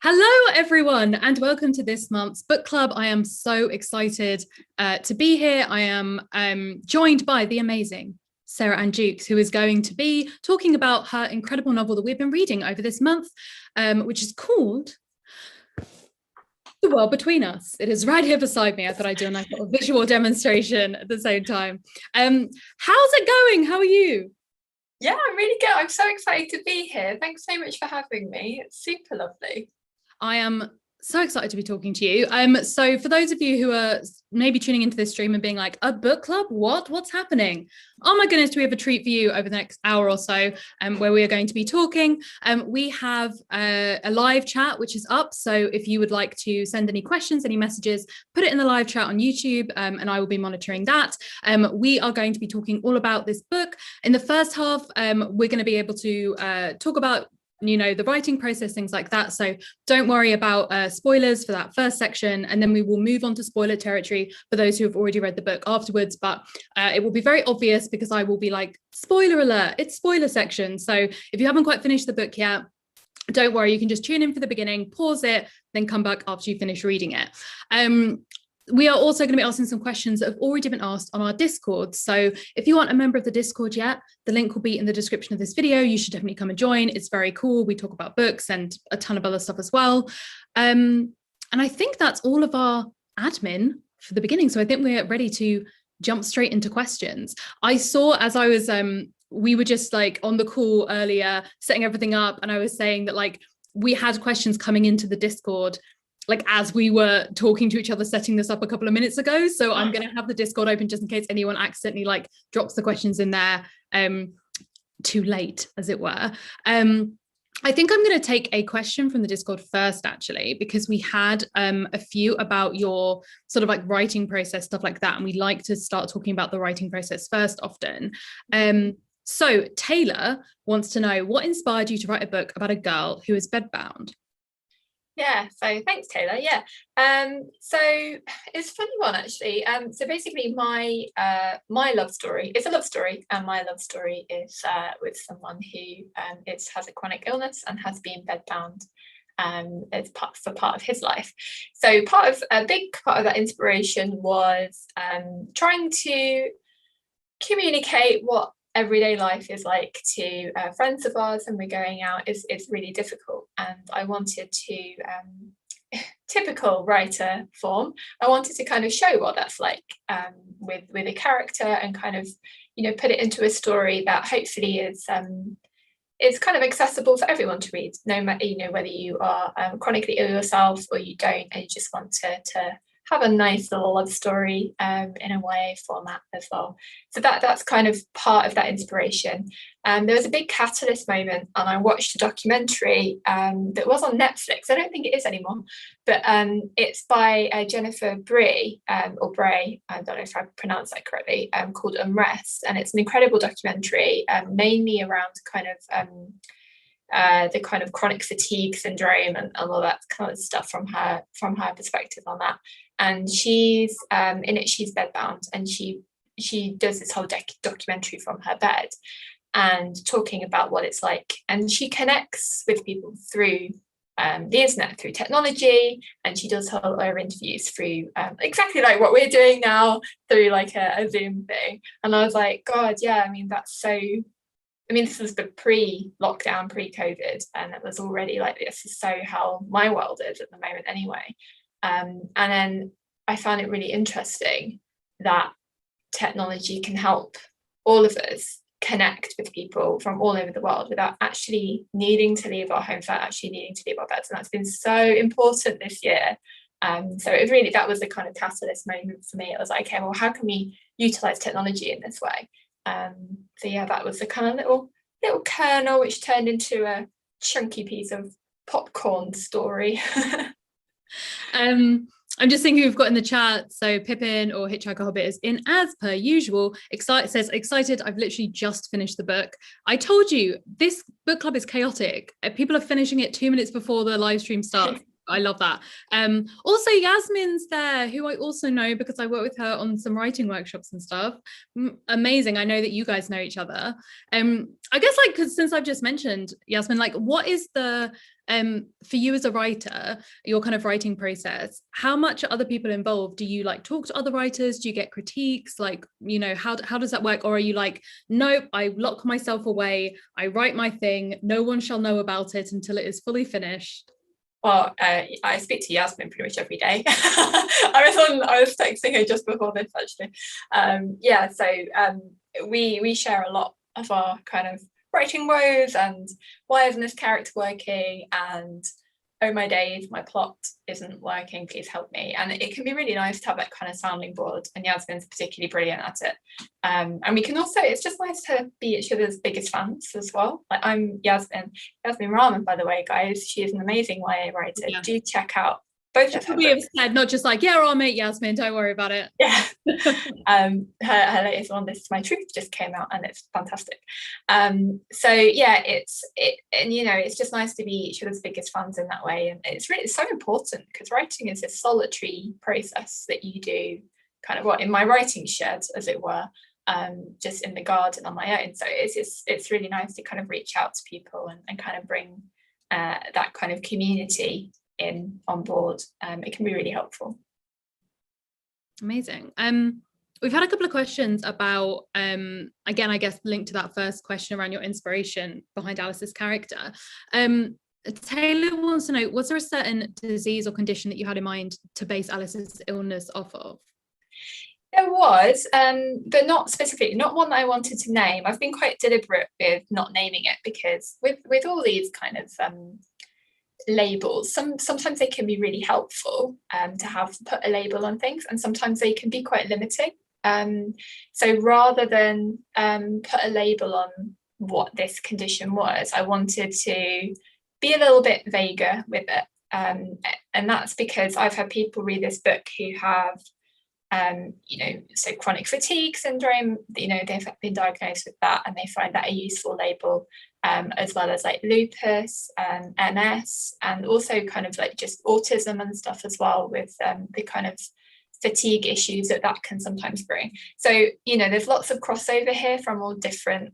Hello, everyone, and welcome to this month's book club. I am so excited to be here. I am joined by the amazing Sarah Ann Juckes, who is going to be talking about her incredible novel that we've been reading over this month, which is called The World Between Us. It is right here beside me. I thought I'd do a nice little visual demonstration at the same time. How's it going? How are you? Yeah, I'm really good. I'm so excited to be here. Thanks so much for having me. It's super lovely. I am so excited to be talking to you. So for those of you who are maybe tuning into this stream and being like, a book club? What's happening? Oh my goodness, do we have a treat for you over the next hour or so, where we are going to be talking. We have a live chat which is up. So if you would like to send any questions, any messages, put it in the live chat on YouTube, and I will be monitoring that. We are going to be talking all about this book. In the first half, we're going to be able to talk about the writing process, things like that. So don't worry about spoilers for that first section, and then we will move on to spoiler territory for those who have already read the book afterwards. But it will be very obvious because I will be like, spoiler alert, it's spoiler section. So if you haven't quite finished the book yet, don't worry, you can just tune in for the beginning, pause it, then come back after you finish reading it. We are also going to be asking some questions that have already been asked on our Discord. So if you aren't a member of the Discord yet, the link will be in the description of this video. You should definitely come and join. It's very cool. We talk about books and a ton of other stuff as well. And I think that's all of our admin for the beginning. So I think we're ready to jump straight into questions. I saw as I was, we were just like on the call earlier, setting everything up. And I was saying that like we had questions coming into the Discord like as we were talking to each other, setting this up a couple of minutes ago. So I'm going to have the Discord open just in case anyone accidentally like drops the questions in there too late, as it were. I think I'm going to take a question from the Discord first, actually, because we had a few about your sort of like writing process, stuff like that. And we like to start talking about the writing process first often. So Taylor wants to know, what inspired you to write a book about a girl who is bedbound? Yeah, so thanks, Taylor. Yeah. So it's a funny one actually. So basically my love story, it's a love story, and my love story is with someone who has a chronic illness and has been bedbound as part of his life. So a big part of that inspiration was trying to communicate what everyday life is like to friends of ours, and we're going out, it's really difficult. And I wanted to, typical writer form, I wanted to kind of show what that's like with a character, and kind of, put it into a story that hopefully is kind of accessible for everyone to read, no matter, whether you are chronically ill yourself or you don't, and you just want to have a nice little love story in a YA format as well. So that's kind of part of that inspiration. There was a big catalyst moment, and I watched a documentary that was on Netflix. I don't think it is anymore, but it's by Jennifer Bray, or Bray, I don't know if I pronounced that correctly, called Unrest. And it's an incredible documentary, mainly around kind of the kind of chronic fatigue syndrome and all that kind of stuff from her perspective on that. And she's in it, she's bedbound, and she does this whole documentary from her bed and talking about what it's like. And she connects with people through the internet, through technology, and she does her interviews through exactly like what we're doing now, through like a Zoom thing. And I was like, God, yeah, I mean, that's so, this was the pre-lockdown, pre-COVID, and it was already like, this is so how my world is at the moment anyway. And then I found it really interesting that technology can help all of us connect with people from all over the world without actually needing to leave our homes, without actually needing to leave our beds. And that's been so important this year. So it really, that was the kind of catalyst moment for me. It was like, okay, well, how can we utilize technology in this way? So yeah, that was the kind of little kernel which turned into a chunky piece of popcorn story. I'm just thinking we've got in the chat, so Pippin or Hitchhiker Hobbit is in as per usual. Says excited, I've literally just finished the book. I told you, this book club is chaotic. People are finishing it 2 minutes before the live stream starts. I love that. Also Yasmin's there, who I also know because I work with her on some writing workshops and stuff. Amazing. I know that you guys know each other. I guess like, because since I've just mentioned Yasmin, like what is the for you as a writer, your kind of writing process, how much are other people involved? Do you like talk to other writers? Do you get critiques? Like, you know, how does that work? Or are you like, nope, I lock myself away, I write my thing, no one shall know about it until it is fully finished? Well, I speak to Yasmin pretty much every day. I was texting her just before this actually. We share a lot of our kind of writing woes and why isn't this character working, and oh my days, my plot isn't working, please help me. And it can be really nice to have that kind of sounding board, and Yasmin's particularly brilliant at it. And we can also, it's just nice to be each other's biggest fans as well. Like I'm Yasmin Rahman, by the way, guys. She is an amazing YA writer. Yeah. Do check out both of her books. Said, not just like, yeah, our mate Yasmin, don't worry about it. Yeah. Her latest one, This Is My Truth, just came out and it's fantastic. So yeah, it's just nice to be each other's biggest fans in that way. And it's so important because writing is a solitary process that you do kind of in my writing shed, as it were, just in the garden on my own. So it's really nice to kind of reach out to people and kind of bring that kind of community on board. It can be really helpful. Amazing. We've had a couple of questions about again, I guess linked to that first question around your inspiration behind Alice's character. Taylor wants to know, was there a certain disease or condition that you had in mind to base Alice's illness off of? There was, but not specifically, not one that I wanted to name. I've been quite deliberate with not naming it because with all these kind of labels, sometimes they can be really helpful to have put a label on things, and sometimes they can be quite limiting. So rather than put a label on what this condition was, I wanted to be a little bit vaguer with it, and that's because I've had people read this book who have so chronic fatigue syndrome, they've been diagnosed with that and they find that a useful label, as well as like lupus, MS, and also kind of like just autism and stuff as well, with the kind of fatigue issues that can sometimes bring. So there's lots of crossover here from all different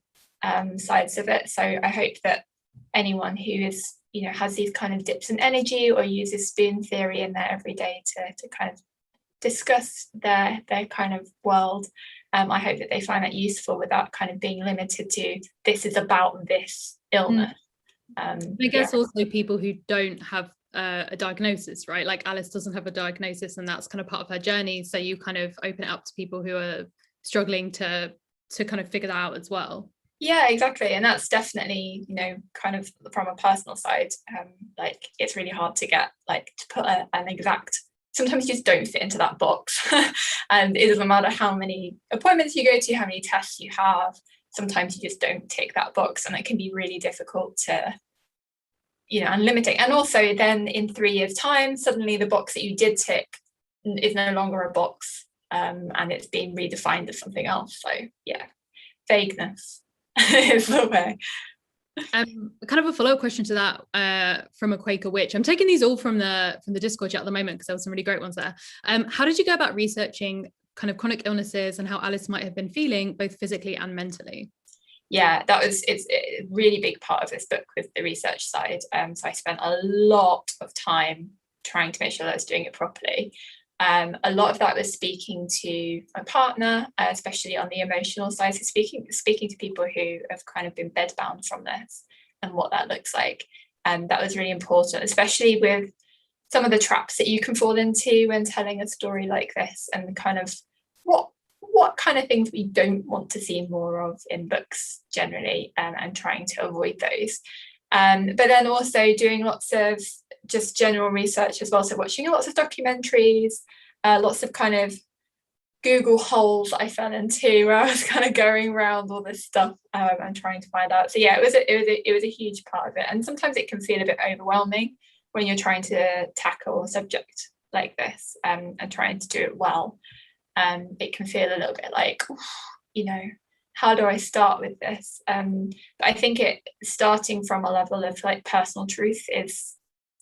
sides of it. So I hope that anyone who is has these kind of dips in energy or uses spoon theory in there every day to kind of discuss their kind of world, I hope that they find that useful without kind of being limited to this is about this illness. I guess also people who don't have a diagnosis, right? Like Alice doesn't have a diagnosis and that's kind of part of her journey, so you kind of open it up to people who are struggling to kind of figure that out as well. Yeah, exactly. And that's definitely kind of from a personal side, like it's really hard to get like to put an exact, sometimes you just don't fit into that box. And it doesn't matter how many appointments you go to, how many tests you have, sometimes you just don't tick that box, and it can be really difficult to and limiting. And also then in 3 years time, suddenly the box that you did tick is no longer a box, and it's being redefined as something else. So yeah, vagueness is the way. Kind of a follow-up question to that from a Quaker witch. I'm taking these all from the Discord chat at the moment because there were some really great ones there. How did you go about researching kind of chronic illnesses and how Alice might have been feeling both physically and mentally? Yeah, it's a really big part of this book with the research side. So I spent a lot of time trying to make sure that I was doing it properly. A lot of that was speaking to my partner, especially on the emotional side. So speaking to people who have kind of been bedbound from this and what that looks like. And that was really important, especially with some of the traps that you can fall into when telling a story like this, and kind of what kind of things we don't want to see more of in books generally, and trying to avoid those. But then also doing lots of just general research as well. So watching lots of documentaries, lots of kind of Google holes I fell into where I was kind of going around all this stuff and trying to find out. So yeah, it was a huge part of it. And sometimes it can feel a bit overwhelming when you're trying to tackle a subject like this, and trying to do it well. It can feel a little bit like, how do I start with this? But I think starting from a level of like personal truth is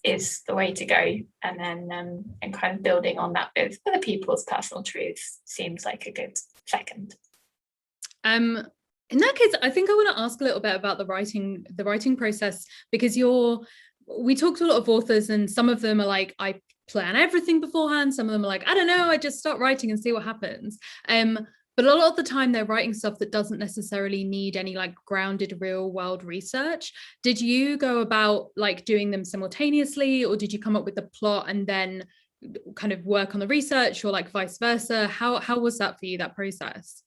is the way to go, and then and kind of building on that with other people's personal truths seems like a good second. In that case, I think I want to ask a little bit about the writing process, because we talked to a lot of authors, and some of them are like, I plan everything beforehand. Some of them are like, I don't know, I just start writing and see what happens. But a lot of the time they're writing stuff that doesn't necessarily need any like grounded real world research. Did you go about like doing them simultaneously, or did you come up with the plot and then kind of work on the research, or like vice versa? How was that for you, that process?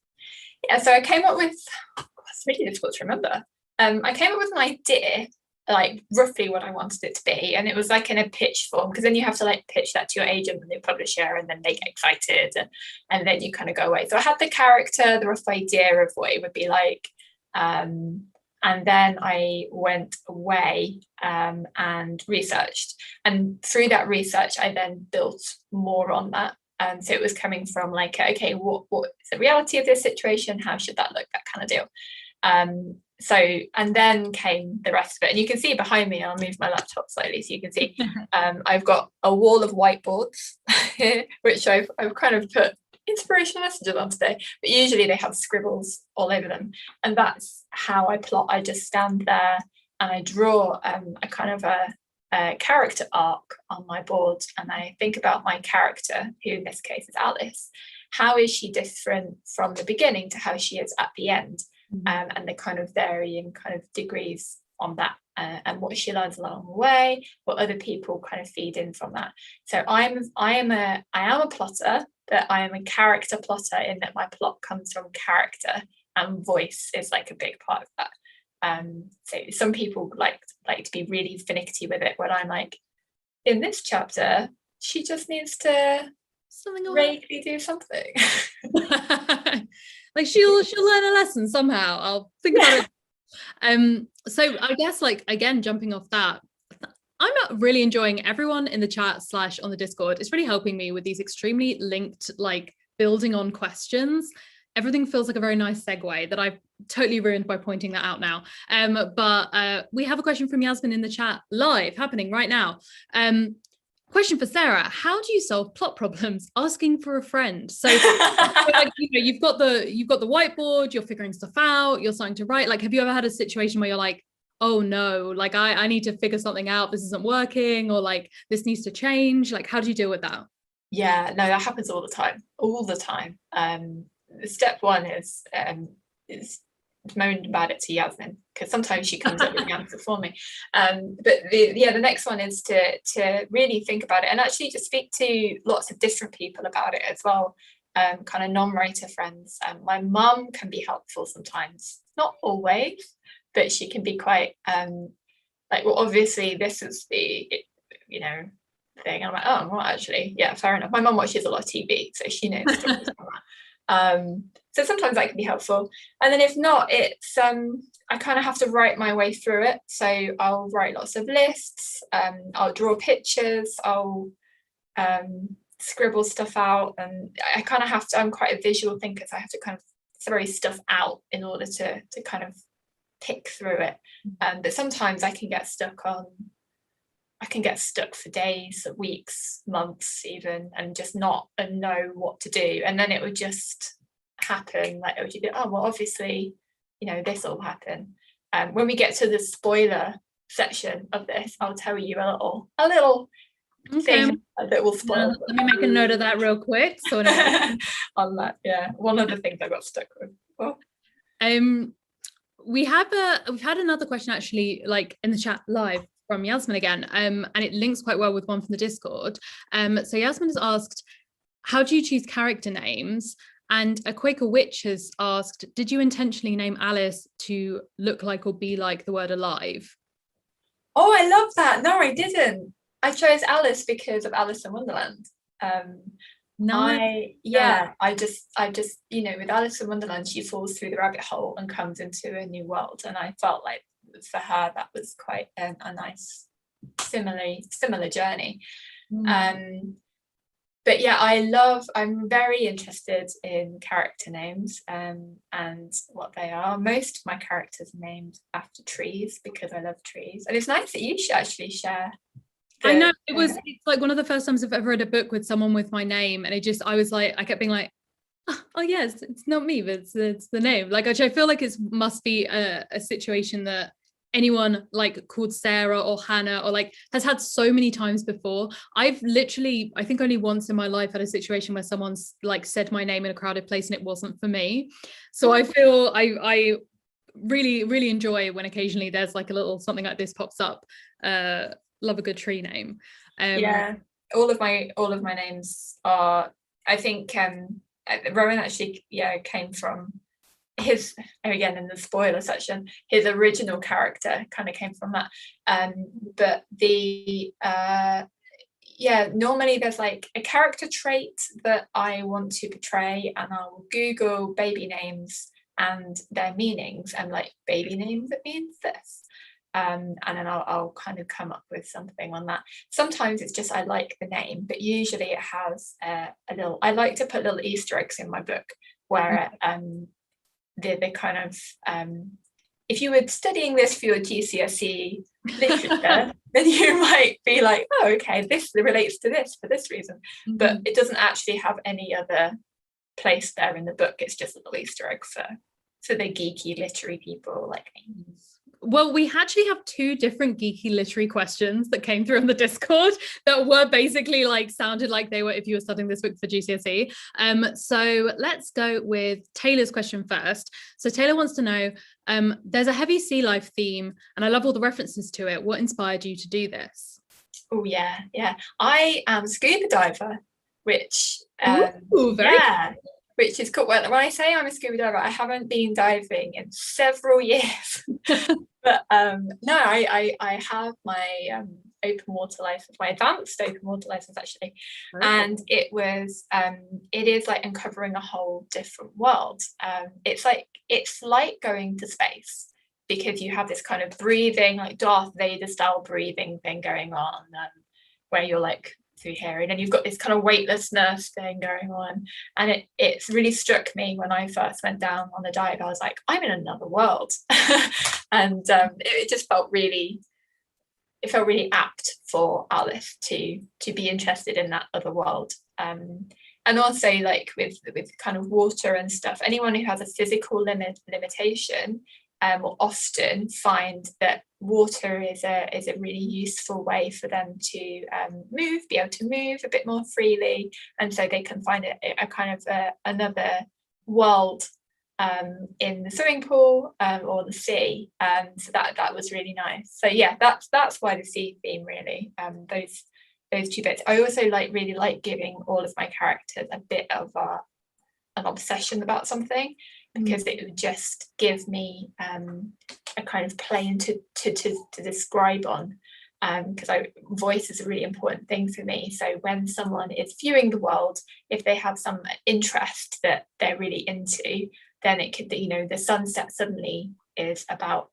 Yeah, so I came up with, it's really difficult to remember. I came up with an idea, like roughly what I wanted it to be, and it was like in a pitch form, because then you have to like pitch that to your agent and the publisher, and then they get excited, and then you kind of go away. So I had the character, the rough idea of what it would be like, and then I went away and researched, and through that research I then built more on that. So it was coming from like, okay, what is the reality of this situation? How should that look? That kind of deal. So, and then came the rest of it. And you can see behind me, I'll move my laptop slightly so you can see, I've got a wall of whiteboards here, which I've kind of put inspirational messages on today, but usually they have scribbles all over them. And that's how I plot. I just stand there and I draw a kind of a character arc on my board, and I think about my character, who in this case is Alice. How is she different from the beginning to how she is at the end? And the kind of varying kind of degrees on that, and what she learns along the way, what other people kind of feed in from that. So I am a plotter, but I am a character plotter in that my plot comes from character, and voice is like a big part of that. So some people like to be really finicky with it, when I'm like, in this chapter she just needs to vaguely do something. Like she'll learn a lesson somehow. I'll think about it. So I guess, like, again, jumping off that, I'm really enjoying everyone in the chat / on the Discord. It's really helping me with these extremely linked, like, building on questions. Everything feels like a very nice segue that I've totally ruined by pointing that out now. But we have a question from Yasmin in the chat, live, happening right now. Question for Sarah: how do you solve plot problems asking for a friend? So like, you've got the whiteboard, you're figuring stuff out, you're starting to write. Like, have you ever had a situation where you're like, oh no, like I need to figure something out, this isn't working, or like this needs to change? Like, how do you deal with that? Yeah, no, that happens all the time. Step one is moan about it to Yasmin, because sometimes she comes up with the answer for me. But the next one is to really think about it, and actually just speak to lots of different people about it as well, kind of non-writer friends. My mum can be helpful sometimes, not always, but she can be quite like, well, obviously this is the thing. I'm like, oh, well, actually, yeah, fair enough. My mum watches a lot of TV, so she knows stories from that. So sometimes that can be helpful, and then if not, it's I kind of have to write my way through it. So I'll write lots of lists, I'll draw pictures, I'll scribble stuff out, and I kind of have to, I'm quite a visual thinker, so I have to kind of throw stuff out in order to kind of pick through it. But sometimes I can get stuck for days, weeks, months even, and just not know what to do. And then it would just happen. Like, it would be, oh, well, obviously, this will happen. When we get to the spoiler section of this, I'll tell you a little thing that will spoil. Let me make a note of that real quick. So on that, yeah, one of the things I got stuck with. Well, we've had another question actually, like in the chat live, from Yasmin again, and it links quite well with one from the Discord. So Yasmin has asked, how do you choose character names? And a Quaker Witch has asked, did you intentionally name Alice to look like or be like the word alive? Oh, I love that. No, I didn't. I chose Alice because of Alice in Wonderland. I just with Alice in Wonderland, she falls through the rabbit hole and comes into a new world, and I felt like for her that was quite a nice similar journey. But yeah, I'm very interested in character names and what they are. Most of my characters are named after trees because I love trees, and it's nice that you should actually share I know it's like one of the first times I've ever read a book with someone with my name, and I kept being like, oh yes, it's not me, but it's the name. Like, which I feel like it must be a situation that anyone like called Sarah or Hannah or like has had so many times before. I've literally, I think only once in my life had a situation where someone's like said my name in a crowded place and it wasn't for me. So I feel I really enjoy when occasionally there's like a little something like this pops up. Love a good tree name. Yeah, all of my names are, I think Rowan actually came from his, again in the spoiler section, his original character kind of came from that, but the normally there's like a character trait that I want to portray, and I'll Google baby names and their meanings, and like baby names, it means this. And then I'll kind of come up with something on that. Sometimes it's just I like the name, but usually it has a little, I like to put little Easter eggs in my book where the kind of, if you were studying this for your GCSE literature, then you might be like, oh, okay, this relates to this for this reason. But it doesn't actually have any other place there in the book. It's just a little Easter egg for the geeky literary people like me. Well, we actually have two different geeky literary questions that came through on the Discord that were basically like sounded like they were if you were studying this book for GCSE. So let's go with Taylor's question first. So Taylor wants to know, there's a heavy sea life theme and I love all the references to it. What inspired you to do this? Oh yeah. I am a scuba diver, which which is cool. When I say I'm a scuba diver, I haven't been diving in several years. But no, I have my open water license, my advanced open water license actually. And it is like uncovering a whole different world. It's like going to space, because you have this kind of breathing, like Darth Vader style breathing thing going on, where you're like through here, and then you've got this kind of weightlessness thing going on, and it's really struck me when I first went down on the dive. I was like, I'm in another world. And it just felt really apt for Alice to be interested in that other world. And also like with kind of water and stuff, anyone who has a physical limitation will often find that water is a really useful way for them to be able to move a bit more freely, and so they can find a kind of another world in the swimming pool or the sea. So that was really nice. So yeah, that's why the sea theme really, those two bits. I also really like giving all of my characters a bit of an obsession about something, because it would just give me a kind of plane to describe on, because voice is a really important thing for me. So when someone is viewing the world, if they have some interest that they're really into, then it could be, the sunset suddenly is about,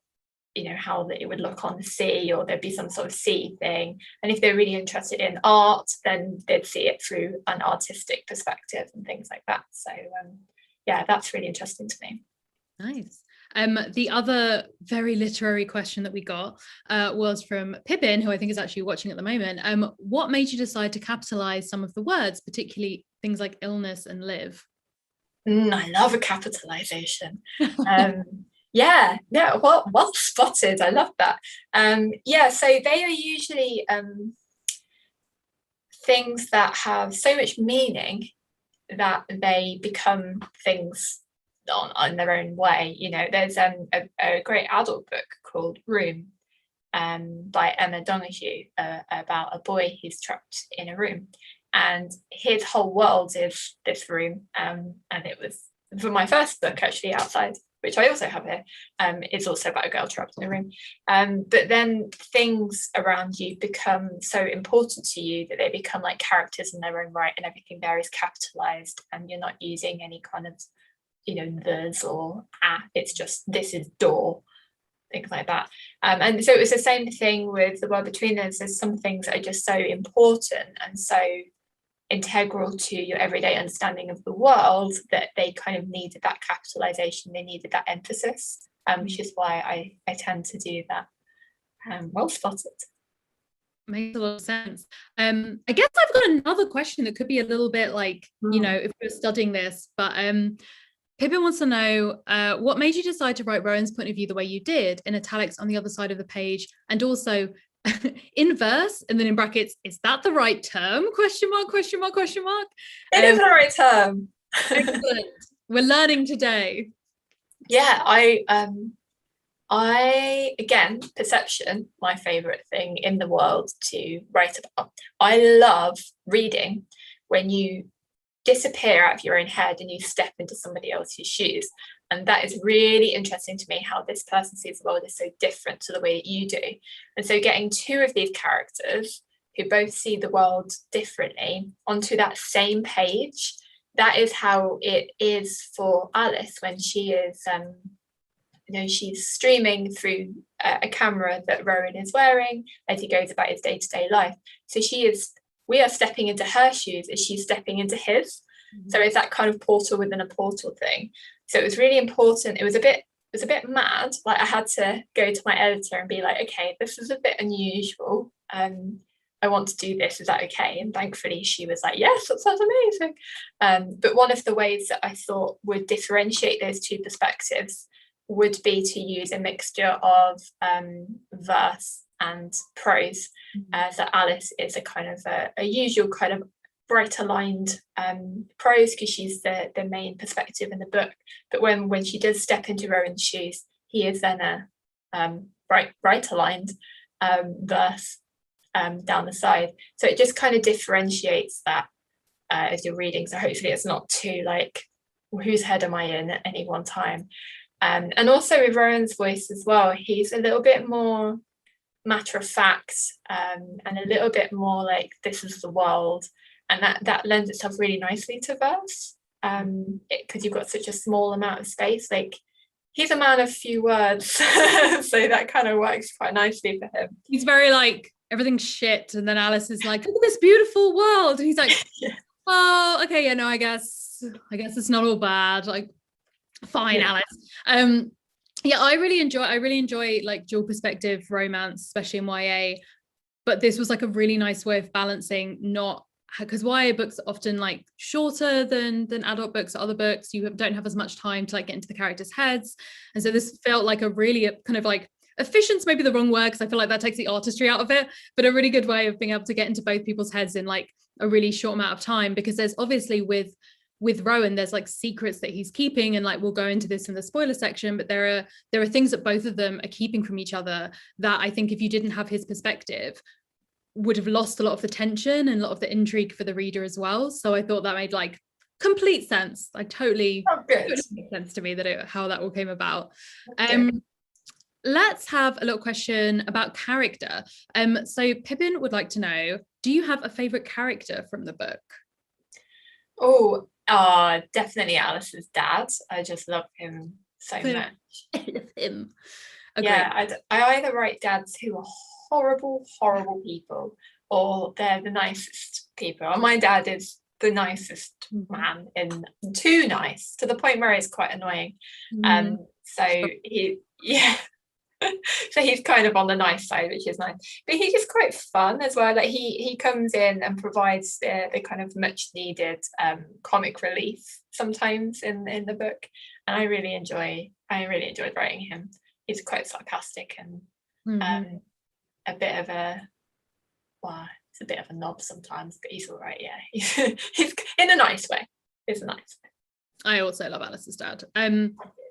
how it would look on the sea, or there'd be some sort of sea thing. And if they're really interested in art, then they'd see it through an artistic perspective and things like that. So yeah, that's really interesting to me. Nice. The other very literary question that we got was from Pippin, who I think is actually watching at the moment. What made you decide to capitalize some of the words, particularly things like illness and live? I love a capitalization. Yeah, well spotted. I love that. So they are usually things that have so much meaning that they become things on their own way. There's a great adult book called Room by Emma Donoghue about a boy who's trapped in a room, and his whole world is this room. And it was for my first book actually, Outside, which I also have here. It's also about a girl trapped in a room. But then things around you become so important to you that they become like characters in their own right, and everything there is capitalized, and you're not using any kind of, the's or it's just, this is door, things like that. And so it was the same thing with the world between us. There's some things that are just so important and so integral to your everyday understanding of the world that they kind of needed that capitalization, they needed that emphasis, which is why I tend to do that. Well spotted. Makes a lot of sense. I guess I've got another question that could be a little bit like, if we were studying this, but Pippin wants to know what made you decide to write Rowan's point of view the way you did, in italics on the other side of the page, and also in verse, and then in brackets, is that the right term? Question mark, question mark, question mark. It is the right term. Excellent. We're learning today. Yeah, I again, perception, my favorite thing in the world to write about. I love reading when you disappear out of your own head and you step into somebody else's shoes. And that is really interesting to me, how this person sees the world is so different to the way that you do. And so getting two of these characters who both see the world differently onto that same page, that is how it is for Alice when she is she's streaming through a camera that Rowan is wearing as he goes about his day-to-day life. So we are stepping into her shoes as she's stepping into his. Mm-hmm. So it's that kind of portal within a portal thing. So it was really important. It was a bit mad. Like, I had to go to my editor and be like, okay, this is a bit unusual. I want to do this. Is that okay? And thankfully she was like, yes, that sounds amazing. But one of the ways that I thought would differentiate those two perspectives would be to use a mixture of verse and prose. So Alice is a kind of a usual kind of brighter lined prose, because she's the main perspective in the book. But when she does step into Rowan's shoes, he is then a brighter lined verse down the side. So it just kind of differentiates that as you're reading. So hopefully it's not too like, whose head am I in at any one time? And also with Rowan's voice as well, he's a little bit more matter of fact, and a little bit more like, this is the world, and that lends itself really nicely to verse, because you've got such a small amount of space. Like, he's a man of few words, so that kind of works quite nicely for him. He's very like, everything's shit, and then Alice is like, look at this beautiful world, and he's like, yeah. Oh, okay, yeah, no, I guess it's not all bad, like, fine, yeah. Alice. Yeah, I really enjoy like dual perspective romance, especially in YA, but this was like a really nice way of balancing, not because YA books are often like shorter than adult books or other books. You don't have as much time to like get into the characters' heads, and so this felt like a really kind of like, efficient's maybe the wrong word, because I feel like that takes the artistry out of it, but a really good way of being able to get into both people's heads in like a really short amount of time. Because there's obviously with Rowan, there's like secrets that he's keeping, and like we'll go into this in the spoiler section, but there are things that both of them are keeping from each other that I think if you didn't have his perspective would have lost a lot of the tension and a lot of the intrigue for the reader as well. So I thought that made like complete sense. Like totally makes sense to me that how that all came about. Let's have a little question about character. So Pippin would like to know, do you have a favorite character from the book? Definitely Alice's dad. I just love him so much. I love him. Okay. Yeah, I either write dads who are horrible people, or they're the nicest people. And my dad is the nicest man, in too nice to the point where it's quite annoying. So so he's kind of on the nice side, which is nice, but he's just quite fun as well. Like he comes in and provides the kind of much needed comic relief sometimes in the book, and I really enjoyed writing him. He's quite sarcastic and a bit of a knob sometimes, but he's all right. Yeah, he's in a nice way. It's a nice way. I also love Alice's dad.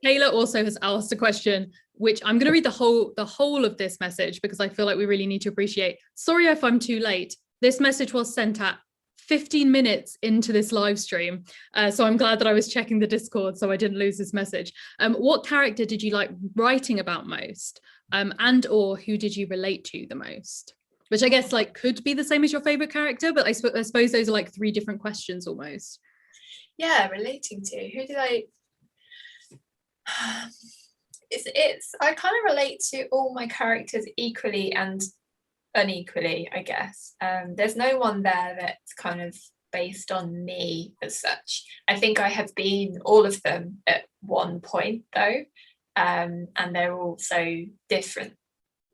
Taylor also has asked a question, which I'm going to read the whole of this message, because I feel like we really need to appreciate. Sorry if I'm too late. This message was sent at 15 minutes into this live stream. So I'm glad that I was checking the Discord so I didn't lose this message. What character did you like writing about most? And or who did you relate to the most? Which I guess like could be the same as your favorite character, but I suppose those are like three different questions almost. Yeah, relating to who did I? It's I kind of relate to all my characters equally and unequally, I guess. There's no one there that's kind of based on me as such. I think I have been all of them at one point though, and they're all so different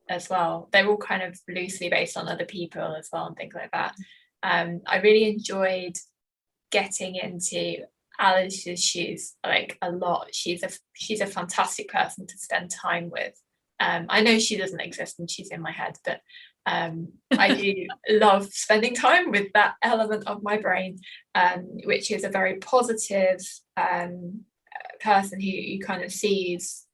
as well. They're all kind of loosely based on other people as well and things like that. I really enjoyed getting into Alice's shoes like a lot. She's a fantastic person to spend time with. I know she doesn't exist and she's in my head, but I do love spending time with that element of my brain, which is a very positive person who kind of sees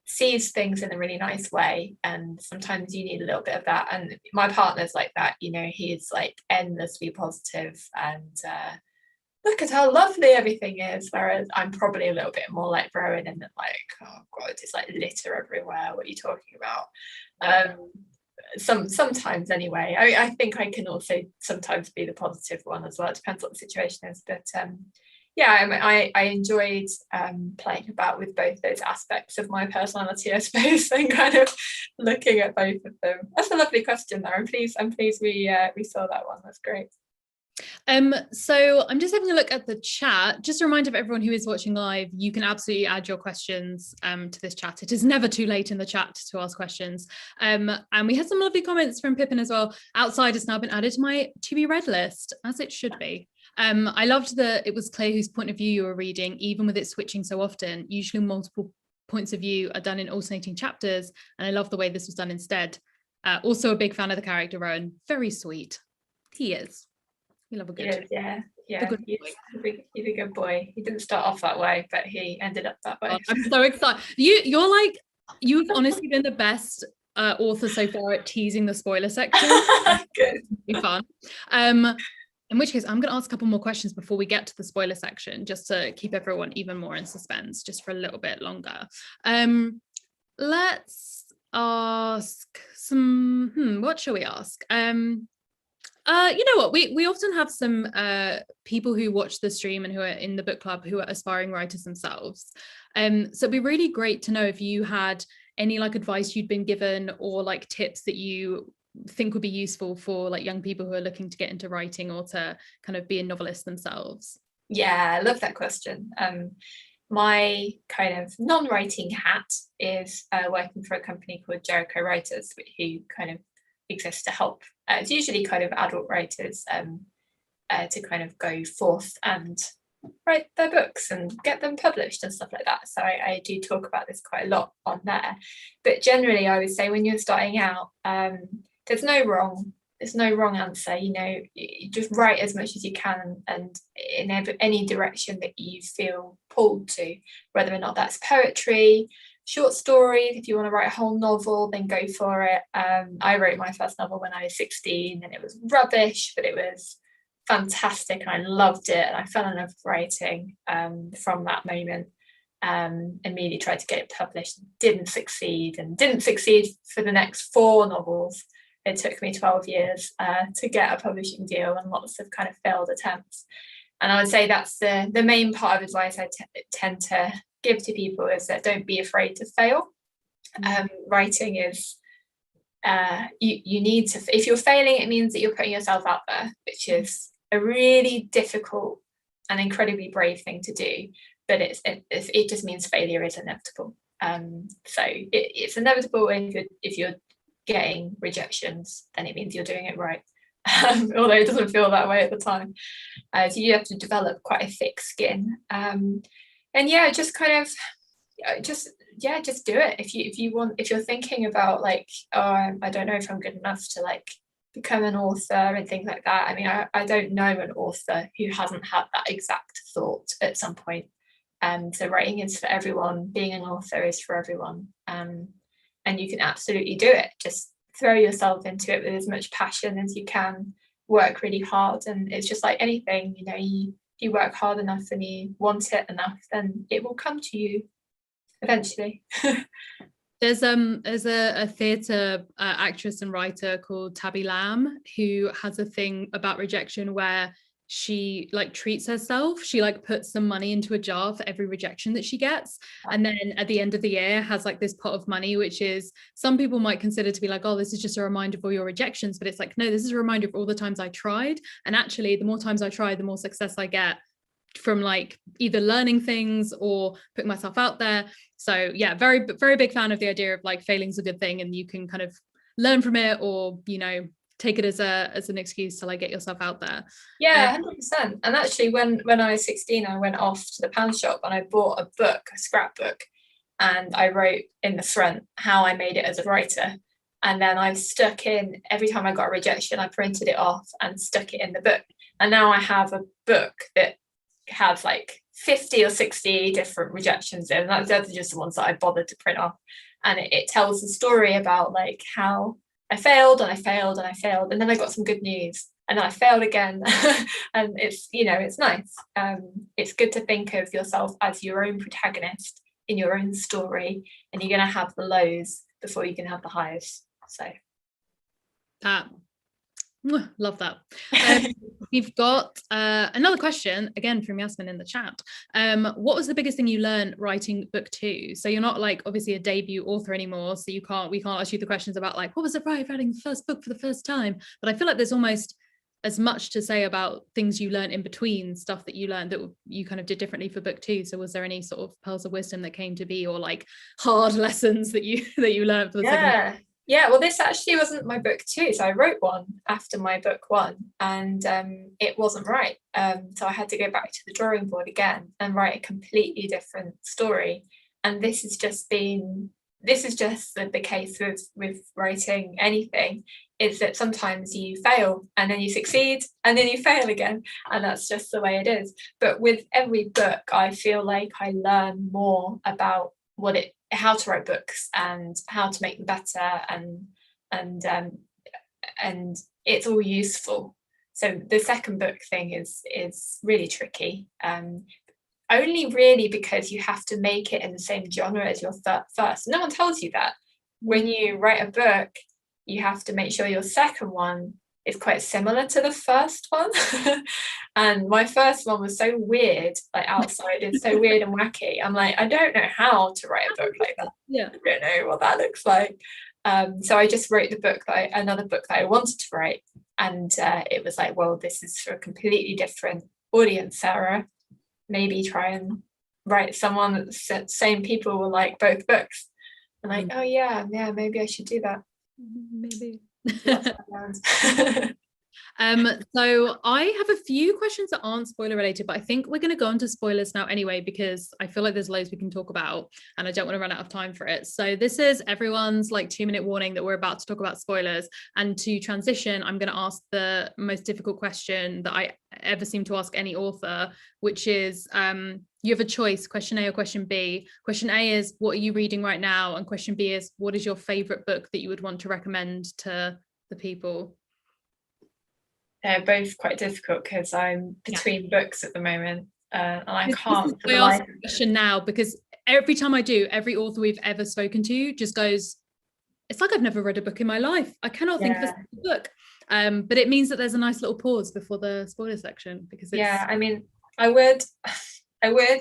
things in a really nice way, and sometimes you need a little bit of that. And my partner's like that, you know, he's like endlessly positive and look at how lovely everything is, whereas I'm probably a little bit more like Rowan and like, oh god, it's like litter everywhere, what are you talking about? Sometimes anyway. I think I can also sometimes be the positive one as well. It depends what the situation is, but yeah, I enjoyed playing about with both those aspects of my personality, I suppose, and kind of looking at both of them. That's a lovely question there. I'm pleased we saw that one. That's great. So I'm just having a look at the chat. Just a reminder of everyone who is watching live, you can absolutely add your questions to this chat. It is never too late in the chat to ask questions. And we had some lovely comments from Pippin as well. Outside has now been added to my to be read list, as it should be. I loved that it was clear whose point of view you were reading, even with it switching so often. Usually multiple points of view are done in alternating chapters, and I love the way this was done instead. Also a big fan of the character Rowan. Very sweet. He is. We love a good. Yeah. He's a good boy. He didn't start off that way, but he ended up that way. I'm so excited. You've honestly been the best author so far at teasing the spoiler section. Good. Be fun. In which case, I'm going to ask a couple more questions before we get to the spoiler section, just to keep everyone even more in suspense, just for a little bit longer. Let's ask some. What shall we ask? You know what, we often have some people who watch the stream and who are in the book club who are aspiring writers themselves, so it'd be really great to know if you had any like advice you'd been given or like tips that you think would be useful for like young people who are looking to get into writing or to kind of be a novelist themselves. Yeah, I love that question. My kind of non-writing hat is working for a company called Jericho Writers, who kind of exists to help. It's usually kind of adult writers to kind of go forth and write their books and get them published and stuff like that. So I do talk about this quite a lot on there. But generally, I would say when you're starting out, there's no wrong answer. You know, you just write as much as you can and in any direction that you feel pulled to, whether or not that's poetry, short stories. If you want to write a whole novel, then go for it. I wrote my first novel when I was 16 and it was rubbish, but it was fantastic and I loved it and I fell in love with writing from that moment. Immediately tried to get it published, didn't succeed for the next 4 novels. It took me 12 years to get a publishing deal and lots of kind of failed attempts. And I would say that's the main part of advice I tend to give to people, is that don't be afraid to fail. Writing is you need to, if you're failing, it means that you're putting yourself out there, which is a really difficult and incredibly brave thing to do, but it just means failure is inevitable. So it's inevitable. If you're getting rejections, then it means you're doing it right. Although it doesn't feel that way at the time. So you have to develop quite a thick skin. And yeah, just kind of just do it. If you're thinking about like, oh, I don't know if I'm good enough to like become an author and things like that. I mean, I don't know an author who hasn't had that exact thought at some point. So writing is for everyone, being an author is for everyone. And you can absolutely do it. Just throw yourself into it with as much passion as you can, work really hard. And it's just like anything, you know, you work hard enough and you want it enough, then it will come to you eventually. There's a theatre actress and writer called Tabby Lamb who has a thing about rejection where she like treats herself. She like puts some money into a jar for every rejection that she gets, and then at the end of the year has like this pot of money, which is, some people might consider to be like, oh, this is just a reminder of all your rejections, but it's like, no, this is a reminder of all the times I tried, and actually the more times I try, the more success I get. from like either learning things or putting myself out there. So yeah, very, very big fan of the idea of like failing's a good thing and you can kind of learn from it, or, you know, take it as an excuse to like get yourself out there. Yeah, 100%. And actually when I was 16, I went off to the pound shop and I bought a book, a scrapbook, and I wrote in the front how I made it as a writer. And then I stuck in, every time I got a rejection, I printed it off and stuck it in the book. And now I have a book that has like 50 or 60 different rejections in. Those are just the ones that I bothered to print off. And it tells the story about like how I failed and I failed and I failed. And then I got some good news and then I failed again. And it's, you know, it's nice. It's good to think of yourself as your own protagonist in your own story, and you're going to have the lows before you can have the highs. So that, love that. We've got another question again from Yasmin in the chat. What was the biggest thing you learned writing book 2? So you're not like obviously a debut author anymore, so we can't ask you the questions about like what was it like writing the first book for the first time, but I feel like there's almost as much to say about things you learned in between, stuff that you learned that you kind of did differently for book 2. So was there any sort of pearls of wisdom that came to be, or like hard lessons that you learned for the second book? Yeah, well, this actually wasn't my book 2. So I wrote one after my book 1 and it wasn't right. So I had to go back to the drawing board again and write a completely different story. And this is just the case with writing anything, is that sometimes you fail and then you succeed and then you fail again. And that's just the way it is. But with every book, I feel like I learn more about how to write books and how to make them better, and it's all useful. So the second book thing is really tricky, only really because you have to make it in the same genre as your first. No one tells you that. When you write a book, you have to make sure your second one is quite similar to the first one. And my first one was so weird, like outside is so weird and wacky. I'm like, I don't know how to write a book like that. Yeah, I don't know what that looks like. So I just wrote another book that I wanted to write, and it was like, well, this is for a completely different audience, Sarah. Maybe try and write someone that the same people will like both books. I'm like, oh yeah, maybe I should do that. Maybe. So I have a few questions that aren't spoiler related, but I think we're going to go into spoilers now anyway, because I feel like there's loads we can talk about and I don't want to run out of time for it. So this is everyone's like 2-minute warning that we're about to talk about spoilers. And to transition, I'm going to ask the most difficult question that I ever seem to ask any author, which is you have a choice, question A or question B. Question A is, what are you reading right now? And question B is, what is your favorite book that you would want to recommend to the people? They're both quite difficult because I'm between books at the moment, and I can't. I ask the question now because every time I do, every author we've ever spoken to just goes, it's like I've never read a book in my life. I cannot think of a book. But it means that there's a nice little pause before the spoiler section, because it's... I mean, I would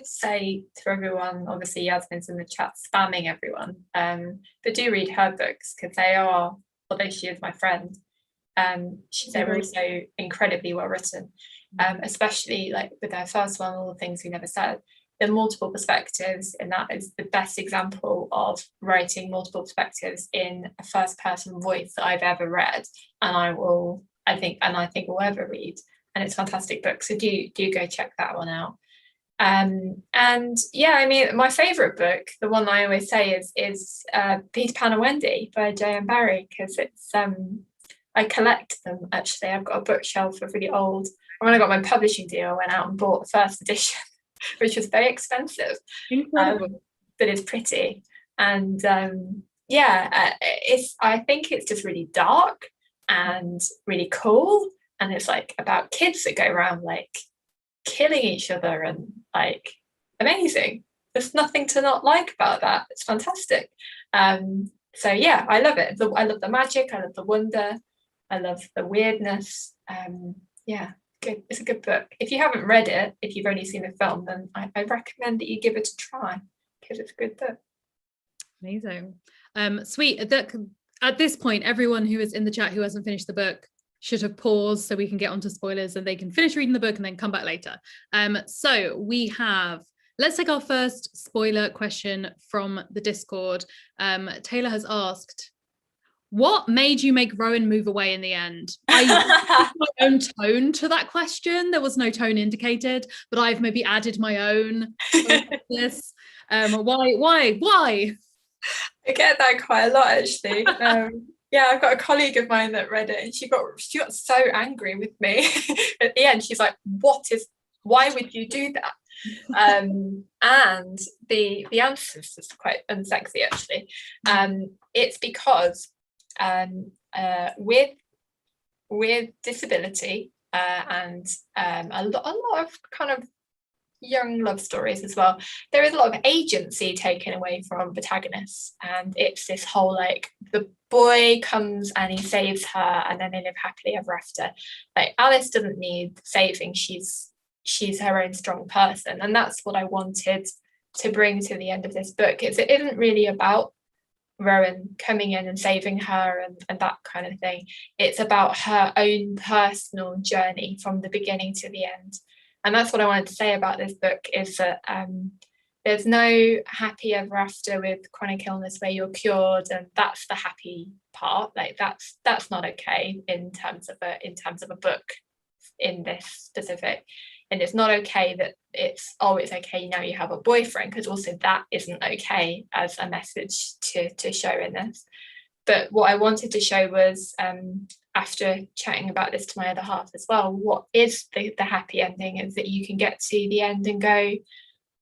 say to everyone, obviously Yasmin's in the chat spamming everyone, but do read her books, because they are, although she is my friend, they're also incredibly well written, especially like with their first one, All the Things We Never Said. The multiple perspectives, and that is the best example of writing multiple perspectives in a first person voice that I've ever read, and I think will ever read. And it's a fantastic book, so do go check that one out. And yeah, I mean, my favorite book, the one I always say, is Peter Pan and Wendy by J.M. Barrie, because it's I collect them. Actually, I've got a bookshelf of really old. And when I got my publishing deal, I went out and bought the first edition, which was very expensive. Incredible. But it's pretty. And I think it's just really dark and really cool. And it's like about kids that go around like killing each other, and like amazing. There's nothing to not like about that. It's fantastic. So yeah, I love it. I love the magic. I love the wonder. I love the weirdness. Yeah, good. It's a good book. If you haven't read it, if you've only seen the film, then I recommend that you give it a try, because it's a good book. Amazing. Sweet. At this point, everyone who is in the chat who hasn't finished the book, should have paused so we can get onto spoilers and they can finish reading the book and then come back later. So let's take our first spoiler question from the Discord. Taylor has asked, what made you make Rowan move away in the end? I used my own tone to that question. There was no tone indicated, but I've maybe added my own to this. Why? I get that quite a lot, actually. Yeah, I've got a colleague of mine that read it, and she got so angry with me at the end. She's like, why would you do that? And the answer is quite unsexy, actually. It's because with disability and a lot of kind of young love stories as well, there is a lot of agency taken away from protagonists, and it's this whole like the boy comes and he saves her and then they live happily ever after. Like Alice doesn't need saving, she's her own strong person, and that's what I wanted to bring to the end of this book. It isn't really about Rowan coming in and saving her and that kind of thing. It's about her own personal journey from the beginning to the end. And that's what I wanted to say about this book, is that there's no happy ever after with chronic illness where you're cured and that's the happy part. Like that's not okay in terms of a book in this specific. And it's not okay that it's okay now you have a boyfriend, because also that isn't okay as a message to show in this. But what I wanted to show was, after chatting about this to my other half as well, what is the happy ending, is that you can get to the end and go,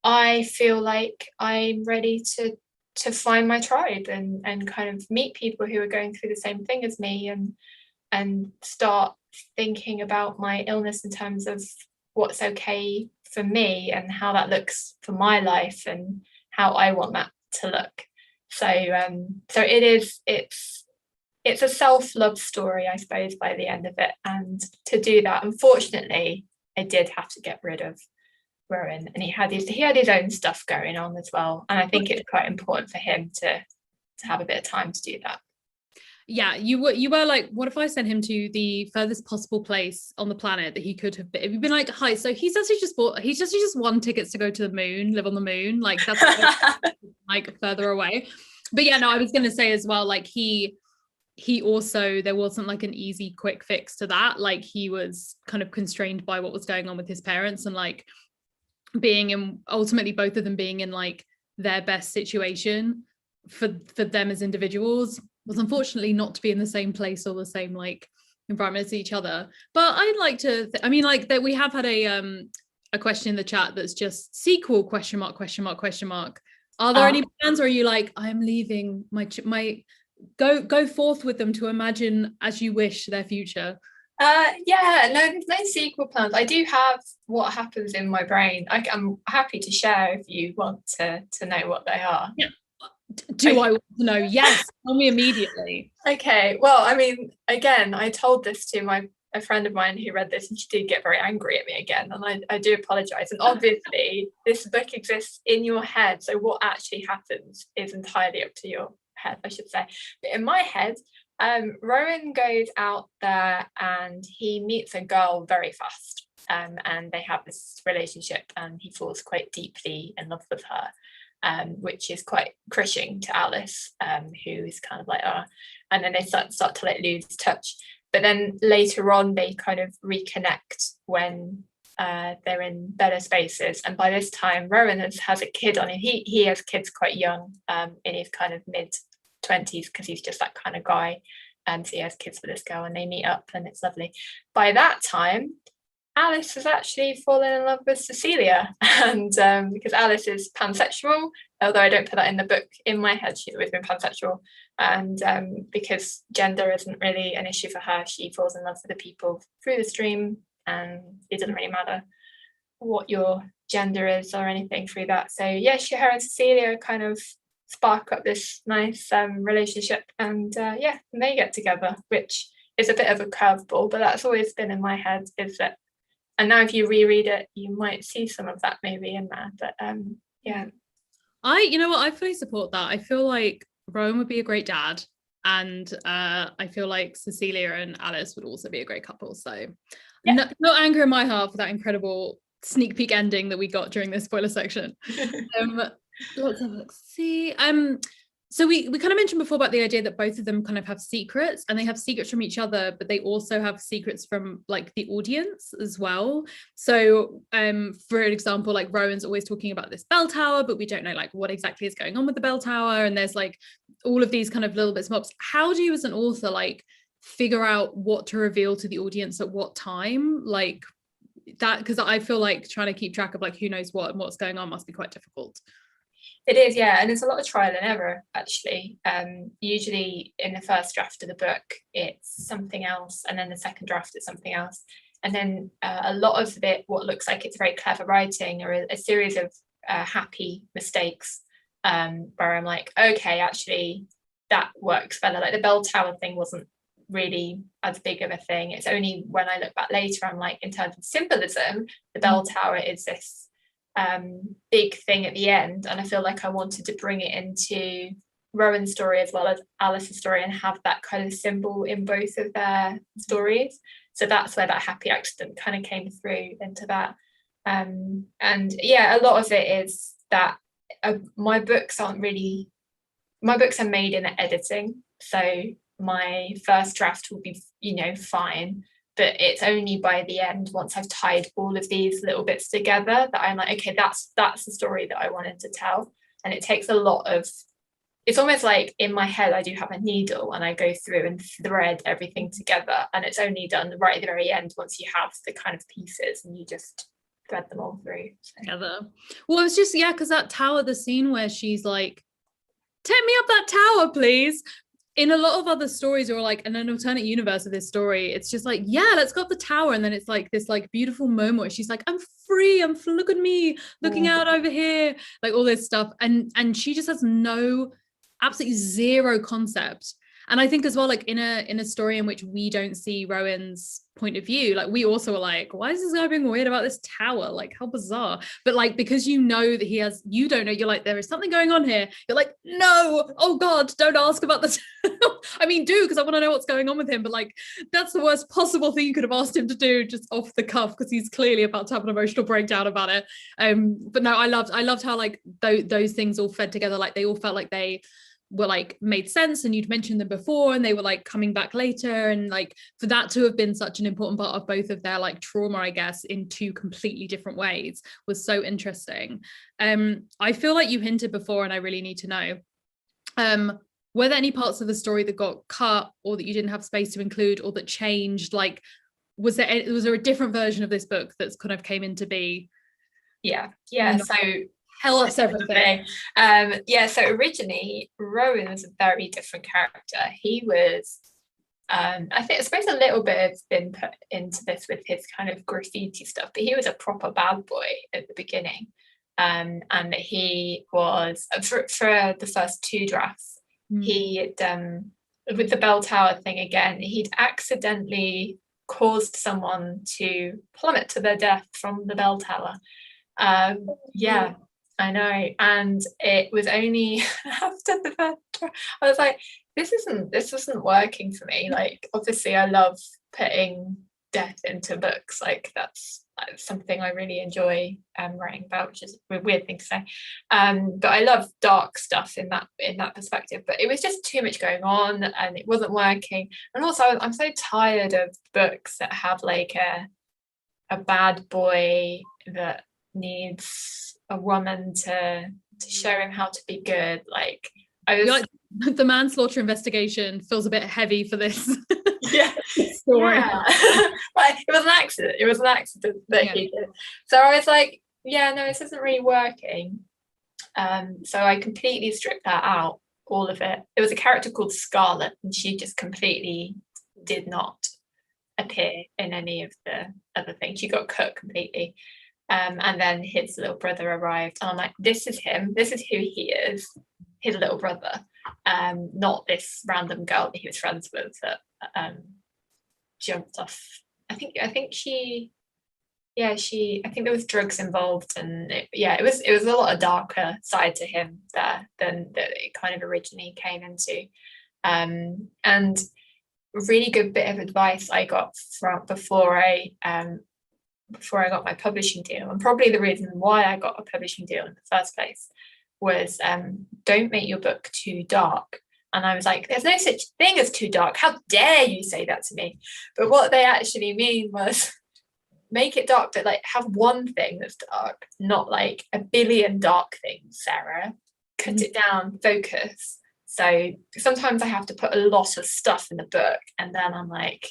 I feel like I'm ready to find my tribe and kind of meet people who are going through the same thing as me, and start thinking about my illness in terms of what's okay for me and how that looks for my life and how I want that to look. So it's a self-love story, I suppose, by the end of it. And to do that, unfortunately, I did have to get rid of Rowan, and he had his own stuff going on as well. And I think it's quite important for him to have a bit of time to do that. Yeah, you were like, what if I sent him to the furthest possible place on the planet that he could have been? You've been like, hi, so he's actually just won tickets to go to the moon, live on the moon. Like that's like further away. But yeah, no, I was gonna say as well, like he also, there wasn't like an easy quick fix to that. Like he was kind of constrained by what was going on with his parents, and like ultimately both of them being in like their best situation for them as individuals was unfortunately not to be in the same place or the same like environment as each other. But I'd like to like that we have had a question in the chat that's just sequel ? Are there any plans, or are you like, I'm leaving my go forth with them to imagine as you wish their future? Yeah, no, there's no sequel plans. I do have what happens in my brain. I'm happy to share if you want to know what they are. Yeah. I want to know? Yes, tell me immediately. Okay, well, I mean, again, I told this to a friend of mine who read this, and she did get very angry at me again, and I do apologize. And obviously this book exists in your head, so what actually happens is entirely up to your head, I should say. But in my head, Rowan goes out there and he meets a girl very fast, and they have this relationship, and he falls quite deeply in love with her, which is quite crushing to Alice, who is kind of like, and then they start to like lose touch. But then later on they kind of reconnect when they're in better spaces, and by this time Rowan has a kid on him. He has kids quite young, in his kind of mid-20s, because he's just that kind of guy, and so he has kids with this girl and they meet up and it's lovely. By that time Alice has actually fallen in love with Cecilia, and because Alice is pansexual, although I don't put that in the book, in my head she's always been pansexual, and because gender isn't really an issue for her, she falls in love with the people through the stream, and it doesn't really matter what your gender is or anything through that. So yeah, her and Cecilia kind of spark up this nice relationship, and yeah, and they get together, which is a bit of a curveball, but that's always been in my head, is that. And now if you reread it, you might see some of that maybe in there. But yeah. You know what, I fully support that. I feel like Rowan would be a great dad, and I feel like Cecilia and Alice would also be a great couple. So Yeah. no anger in my heart for that incredible sneak peek ending that we got during this spoiler section. Let's have a look. See, so we kind of mentioned before about the idea that both of them kind of have secrets, and they have secrets from each other, but they also have secrets from like the audience as well. So for example, like Rowan's always talking about this bell tower, but we don't know like what exactly is going on with the bell tower, and there's like all of these kind of little bits and bobs. How do you as an author like figure out what to reveal to the audience at what time, like that? Because I feel like trying to keep track of like who knows what and what's going on must be quite difficult. It is, yeah, and it's a lot of trial and error, actually. Usually in the first draft of the book, it's something else, and then the second draft is something else. And then a lot of it, what looks like it's very clever writing, or a series of happy mistakes, where I'm like, okay, actually, that works better. Like the bell tower thing wasn't really as big of a thing. It's only when I look back later, I'm like, in terms of symbolism, the bell tower is this big thing at the end, and I feel like I wanted to bring it into Rowan's story as well as Alice's story and have that kind of symbol in both of their stories. So that's where that happy accident kind of came through into that. And yeah, a lot of it is that my books are made in editing, so my first draft will be, fine, but it's only by the end, once I've tied all of these little bits together, that I'm like, okay, that's the story that I wanted to tell. And it takes a lot of, it's almost like in my head, I do have a needle and I go through and thread everything together. And it's only done right at the very end, once you have the kind of pieces and you just thread them all through. Together. Well, it's just, yeah, because that tower, the scene where she's like, take me up that tower, please. In a lot of other stories, or like in an alternate universe of this story, it's just like, yeah, let's go up the tower, and then it's like this like beautiful moment where she's like, I'm free, look at me looking out over here, like all this stuff, and she just has absolutely zero concept. And I think as well, like in a story in which we don't see Rowan's point of view, like we also are like, why is this guy being weird about this tower? Like, how bizarre. But like, because you know that you don't know, you're like, there is something going on here. You're like, no, oh God, don't ask about the I mean, do, because I want to know what's going on with him. But like, that's the worst possible thing you could have asked him to do, just off the cuff, because he's clearly about to have an emotional breakdown about it. But no, I loved how like those things all fed together. Like they all felt like they were like made sense, and you'd mentioned them before, and they were like coming back later, and like for that to have been such an important part of both of their like trauma, I guess, in two completely different ways, was so interesting. I feel like you hinted before, and I really need to know, were there any parts of the story that got cut, or that you didn't have space to include, or that changed? Like, was there a different version of this book that's kind of came into be? Yeah. So tell us everything. So originally Rowan was a very different character. He was I suppose a little bit has been put into this with his kind of graffiti stuff, but he was a proper bad boy at the beginning. And he was for the first two drafts, he had with the bell tower thing again, he'd accidentally caused someone to plummet to their death from the bell tower. Yeah, I know. And it was only after the first draft, I was like, this isn't working for me. Like, obviously I love putting death into books. Like that's something I really enjoy writing about, which is a weird thing to say. But I love dark stuff in that perspective. But it was just too much going on and it wasn't working. And also I'm so tired of books that have like a bad boy that needs a woman to show him how to be good. Like I was like, the manslaughter investigation feels a bit heavy for this. Yeah. Story. Yeah. Like, it was an accident that he did. So I was like, yeah, no, this isn't really working. So I completely stripped that out, all of it. There was a character called Scarlet, and she just completely did not appear in any of the other things. She got cut completely. And then his little brother arrived, and I'm like, this is him, this is who he is, his little brother, not this random girl that he was friends with that jumped off. I think there was drugs involved, and it was a lot of darker side to him there than that it kind of originally came into. And a really good bit of advice I got from before I got my publishing deal, and probably the reason why I got a publishing deal in the first place, was don't make your book too dark. And I was like, there's no such thing as too dark. How dare you say that to me? But what they actually mean was make it dark, but like have one thing that's dark, not like a billion dark things, Sarah. Cut it down, focus. So sometimes I have to put a lot of stuff in the book, and then I'm like,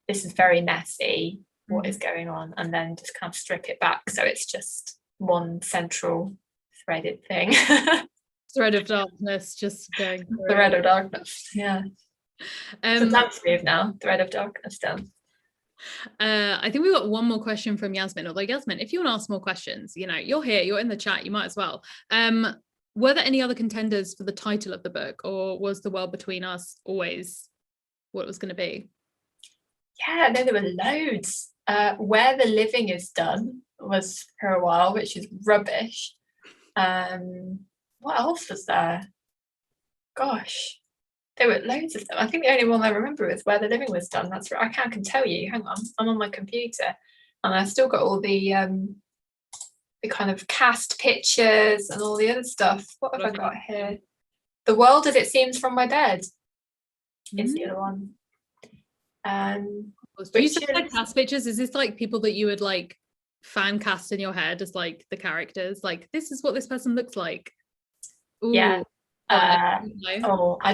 this is very messy. What is going on? And then just kind of strip it back so it's just one central threaded thing. Thread of darkness, just going through. Thread of darkness, yeah. It's a dance move now. Thread of darkness done. I think we've got one more question from Yasmin. Although Yasmin, if you want to ask more questions, you know, you're here, you're in the chat, you might as well. Were there any other contenders for the title of the book, or was The World Between Us always what it was going to be? Yeah, no, there were loads. Where the Living Is Done was for a while, which is rubbish. What else was there? Gosh, there were loads of them. I think the only one I remember is Where the Living Was Done. That's right. I can tell you. Hang on, I'm on my computer, and I've still got all the kind of cast pictures and all the other stuff. What have I got here? The World as It Seems from My Bed is the other one. Do you say like cast pictures? Is this like people that you would like fan cast in your head as like the characters? Like, this is what this person looks like. Ooh. Yeah. I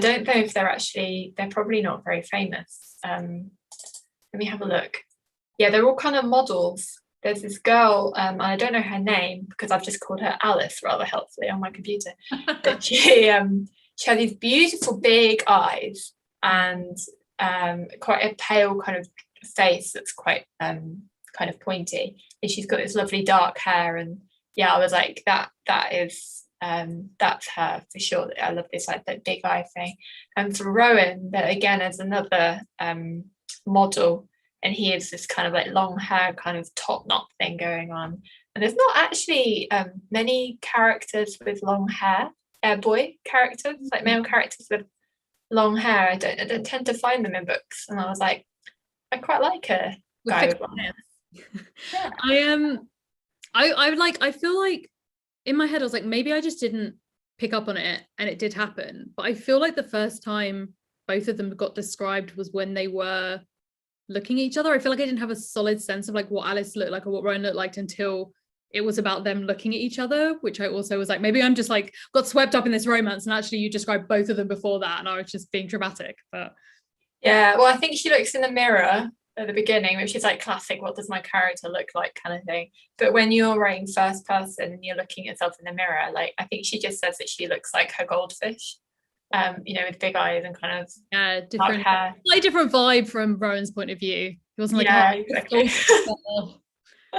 don't know if they're probably not very famous. Let me have a look. Yeah, they're all kind of models. There's this girl, and I don't know her name because I've just called her Alice rather helpfully on my computer. But she had these beautiful big eyes and quite a pale kind of face that's quite kind of pointy. And she's got this lovely dark hair, and yeah, I was like, that's her for sure. I love this like that big eye thing. And for Rowan, that again is another model, and he has this kind of like long hair kind of top knot thing going on. And there's not actually many characters with long hair, boy characters, like male characters with long hair. I don't tend to find them in books. And I was like, I quite like a guy with long hair. Yeah. I feel like in my head I was like, maybe I just didn't pick up on it and it did happen. But I feel like the first time both of them got described was when they were looking at each other. I feel like I didn't have a solid sense of like what Alice looked like or what Rowan looked like until it was about them looking at each other, which I also was like, maybe I'm just like got swept up in this romance, and actually you described both of them before that and I was just being dramatic. But yeah, well, I think she looks in the mirror at the beginning, which is like classic, what does my character look like kind of thing. But when you're writing first person and you're looking at yourself in the mirror, like I think she just says that she looks like her goldfish, with big eyes and kind of different hair. Slightly different vibe from Rowan's point of view. He wasn't like, exactly.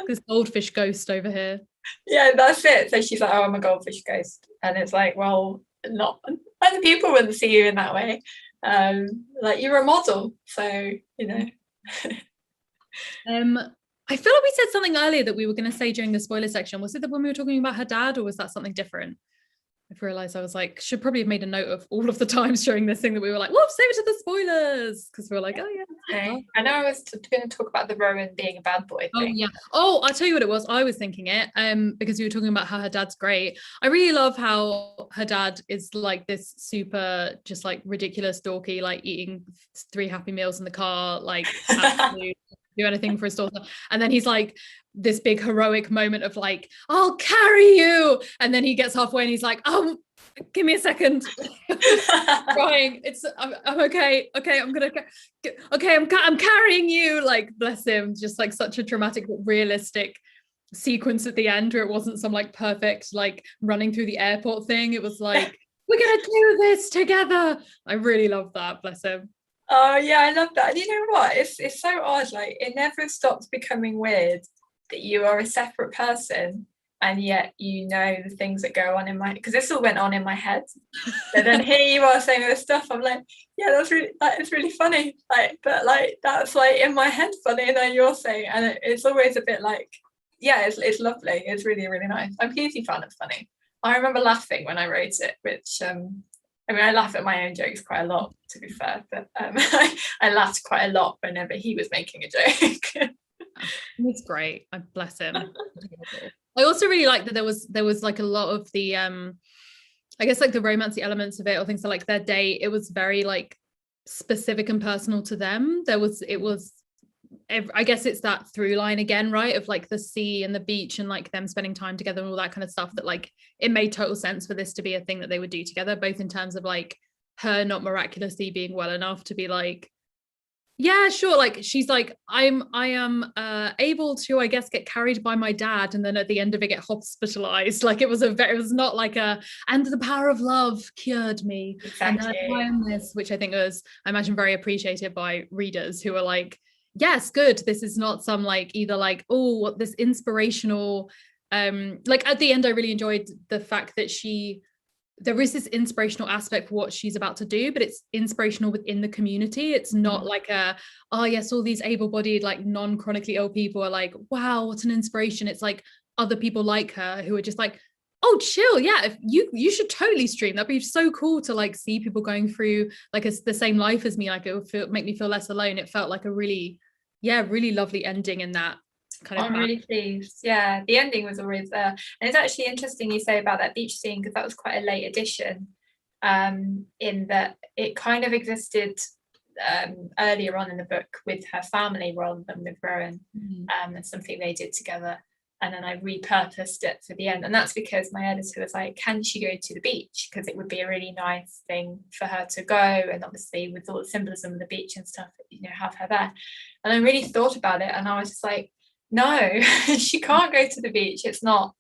This goldfish ghost over here. Yeah, that's it. So she's like, oh, I'm a goldfish ghost. And it's like, well, not other people wouldn't see you in that way. Like you're a model, so you know. I feel like we said something earlier that we were going to say during the spoiler section. Was it that when we were talking about her dad, or was that something different? I've realized I was like, should probably have made a note of all of the times during this thing that we were like, whoop, save it to the spoilers, because we were like, oh yeah. Okay. I know I was going to talk about the Rowan being a bad boy thing. Oh yeah. Oh, I'll tell you what it was. I was thinking it because we were talking about how her dad's great. I really love how her dad is like this super just like ridiculous dorky, like eating 3 Happy Meals in the car, like absolutely do anything for his daughter. And then he's like this big heroic moment of like, I'll carry you, and then he gets halfway and he's like, oh, give me a second. Crying. I'm okay. I'm carrying you. Like, bless him. Just like such a dramatic, realistic sequence at the end where it wasn't some like perfect like running through the airport thing. It was like, we're gonna do this together. I really love that. Bless him. Oh yeah, I love that. And you know what? It's so odd. Like it never stops becoming weird that you are a separate person, and yet you know the things that go on in my, because this all went on in my head. But then here you are saying this stuff. I'm like, yeah, it's really funny. Like, but like that's like in my head funny, and then you're saying, and it's always a bit like, yeah, it's lovely. It's really, really nice. I'm a huge fan of funny. I remember laughing when I wrote it, which I mean, I laugh at my own jokes quite a lot, to be fair, but I laughed quite a lot whenever he was making a joke. It's great. I bless him. I also really like that there was like a lot of the I guess like the romancy elements of it, or things like their date. It was very like specific and personal to them. It was I guess it's that through line again, right, of like the sea and the beach and like them spending time together and all that kind of stuff, that like it made total sense for this to be a thing that they would do together, both in terms of like her not miraculously being well enough to be like, yeah, sure, like she's like, I am able to, I guess, get carried by my dad, and then at the end of it get hospitalized. Like it was not like a, and the power of love cured me. Exactly. And that's why I'm this, which I think was, I imagine, very appreciated by readers who are like, yes, good, this is not some like either like, oh, what this inspirational like at the end I really enjoyed the fact that there is this inspirational aspect for what she's about to do, but it's inspirational within the community. It's not like a, oh yes, all these able-bodied, like non-chronically ill people are like, wow, what an inspiration. It's like other people like her who are just like, oh, chill, yeah, if you should totally stream. That'd be so cool to like see people going through like the same life as me. Like it would make me feel less alone. It felt like a really lovely ending in that kind of. I'm really pleased. Yeah, the ending was always there. And it's actually interesting you say about that beach scene, because that was quite a late addition, in that it kind of existed earlier on in the book with her family rather than with Rowan. And something they did together. And then I repurposed it for the end. And that's because my editor was like, can she go to the beach? Because it would be a really nice thing for her to go. And obviously with all the symbolism of the beach and stuff, have her there. And I really thought about it, and I was just like, no, she can't go to the beach. It's not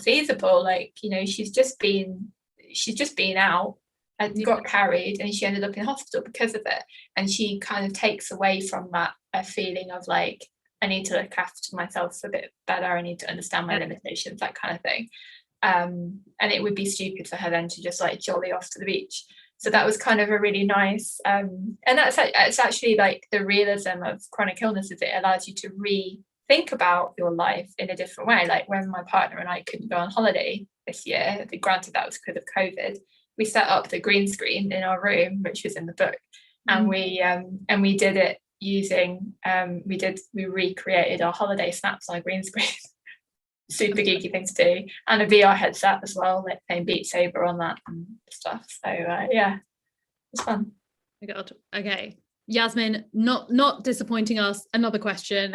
feasible. Like, she's just been out and got carried, and she ended up in hospital because of it. And she kind of takes away from that a feeling of like, I need to look after myself a bit better. I need to understand my limitations, that kind of thing. And it would be stupid for her then to just like jolly off to the beach. So that was kind of a really nice, and it's actually like the realism of chronic illnesses. It allows you to think about your life in a different way. Like when my partner and I couldn't go on holiday this year, granted that was because of COVID, we set up the green screen in our room, which was in the book, and we did it using we recreated our holiday snaps on a green screen. Super geeky thing to do, and a VR headset as well, like playing Beat Saber on that and stuff. So yeah, it's fun. Oh my God. Okay, Yasmin, not disappointing us. Another question.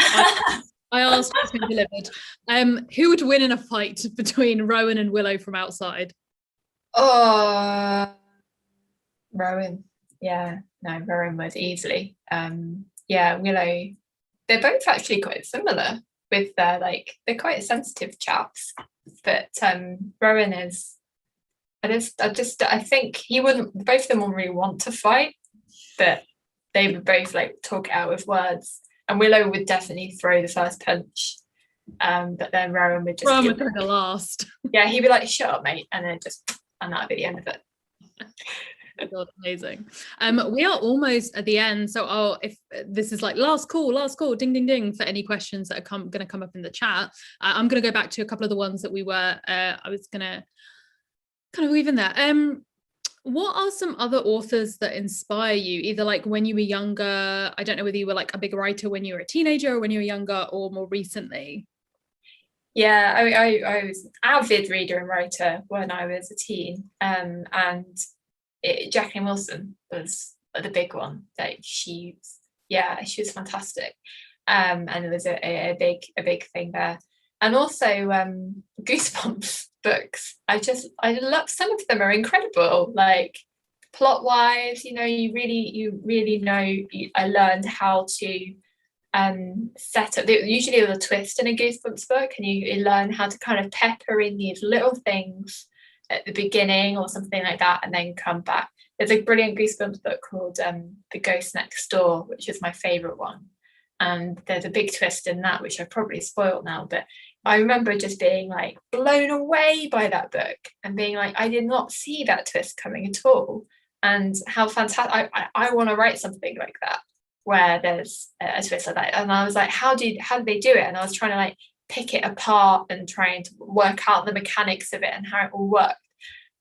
I asked, what's been delivered. Who would win in a fight between Rowan and Willow from outside? Oh, Rowan. Yeah, no, Rowan would easily. Yeah, Willow. They're both actually quite similar with their they're quite sensitive chaps, but Rowan is. I think he wouldn't. Both of them will really want to fight, but they would both like talk it out with words. And Willow would definitely throw the first punch, but then Rowan would just. Rowan would throw the last. Yeah, he'd be like, "Shut up, mate," and that'd be the end of it. God, amazing. We are almost at the end, so if this is like last call, ding ding ding, for any questions that are going to come up in the chat. I'm going to go back to a couple of the ones that we were I was going to kind of weave in there. What are some other authors that inspire you, either like when you were younger? I don't know whether you were like a big writer when you were a teenager or when you were younger, or more recently. Yeah, I was an avid reader and writer when I was a teen, and Jacqueline Wilson was the big one. Like she was fantastic, and it was a big thing there. And also Goosebumps books. I love, some of them are incredible, like plot wise. You really know. I learned how to set up. Usually there's a twist in a Goosebumps book, and you learn how to kind of pepper in these little things at the beginning or something like that, and then come back. There's a brilliant Goosebumps book called The Ghost Next Door, which is my favourite one. And there's a big twist in that, which I've probably spoiled now, but I remember just being like blown away by that book and being like, I did not see that twist coming at all. And how fantastic. I want to write something like that, where there's a twist like that. And I was like, how did they do it? And I was trying to like pick it apart and trying to work out the mechanics of it and how it all worked.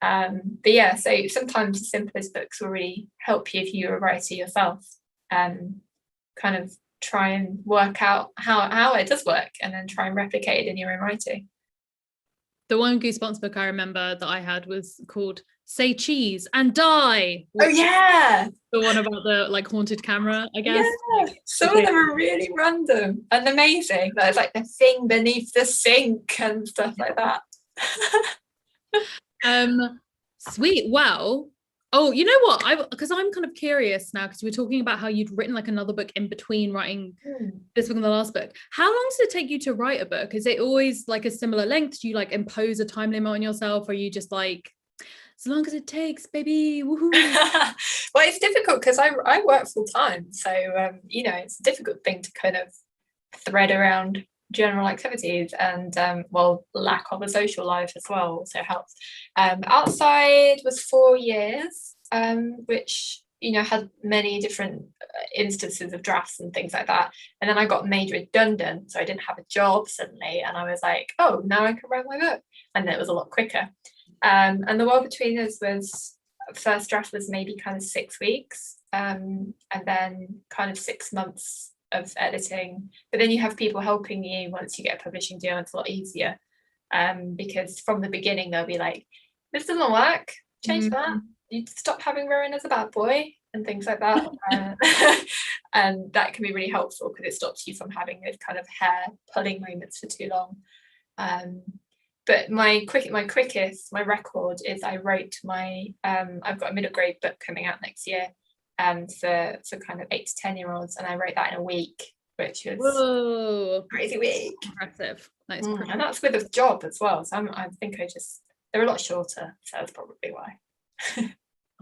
But yeah, so sometimes the simplest books will really help you if you're a writer yourself, kind of try and work out how it does work and then try and replicate it in your own writing. The one Goosebumps book I remember that I had was called Say Cheese and Die. Oh yeah, the one about the like haunted camera, I guess. Yeah, some of them are really random and amazing. There's like the thing beneath the sink and stuff like that. Sweet. Well, oh, you know what? Because I'm kind of curious now, because we were talking about how you'd written like another book in between writing this book and the last book. How long does it take you to write a book? Is it always like a similar length? Do you like impose a time limit on yourself? Or are you just like, as long as it takes, baby? Woohoo. Well, it's difficult because I work full time, so you know, it's a difficult thing to kind of thread around general activities, and well, lack of a social life as well also helps. Outside was 4 years, which, you know, had many different instances of drafts and things like that, and then I got made redundant, so I didn't have a job suddenly, and I was like, oh, now I can write my book, and it was a lot quicker. And the one between us was, first draft was maybe kind of 6 weeks, and then kind of 6 months of editing. But then you have people helping you once you get a publishing deal. It's a lot easier, because from the beginning they'll be like, this doesn't work, change that, you stop having Rowan as a bad boy and things like that. And that can be really helpful because it stops you from having those kind of hair pulling moments for too long. But my record is I wrote my I've got a middle grade book coming out next year, for kind of 8 to 10-year-olds, and I wrote that in a week, which was crazy week. Impressive. That is and that's with a job as well. So I think they're a lot shorter, so that's probably why.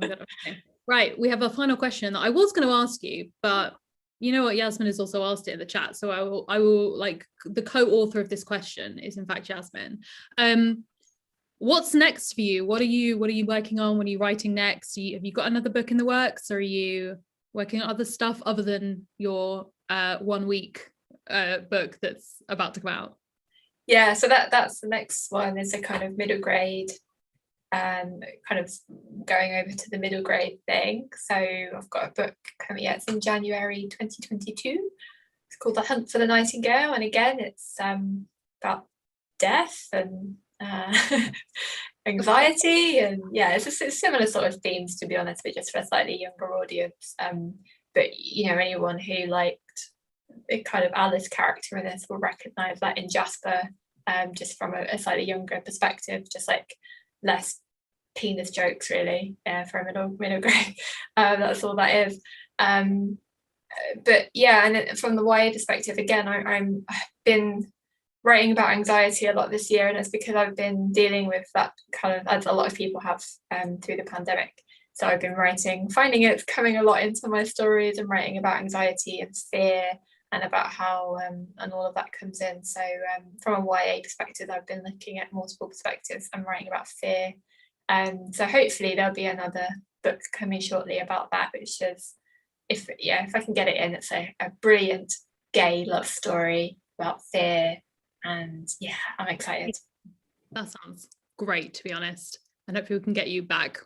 Okay. Right, we have a final question that I was going to ask you, but you know what, Yasmin has also asked it in the chat, so I will like, the co-author of this question is in fact Yasmin. What's next for you? What are you working on? What are you writing next? Have you got another book in the works, or are you working on other stuff other than your 1 week book that's about to come out? Yeah, so that's the next one, is a kind of middle grade, kind of going over to the middle grade thing. So I've got a book coming, it's in January 2022. It's called The Hunt for the Nightingale, and again it's about death and anxiety, and yeah, it's similar sort of themes, to be honest, but just for a slightly younger audience. But you know, anyone who liked the kind of Alice character in this will recognize that in Jasper, just from a slightly younger perspective, just like less penis jokes really, for a middle grade. That's all that is. But yeah, and from the YA perspective, again, I've been writing about anxiety a lot this year, and it's because I've been dealing with that kind of, as a lot of people have, through the pandemic. So I've been finding it's coming a lot into my stories, and writing about anxiety and fear, and about how and all of that comes in. So from a YA perspective, I've been looking at multiple perspectives and writing about fear. So hopefully there'll be another book coming shortly about that, which is, if I can get it in, it's a brilliant gay love story about fear. And yeah, I'm excited. That sounds great, to be honest. And hopefully we can get you back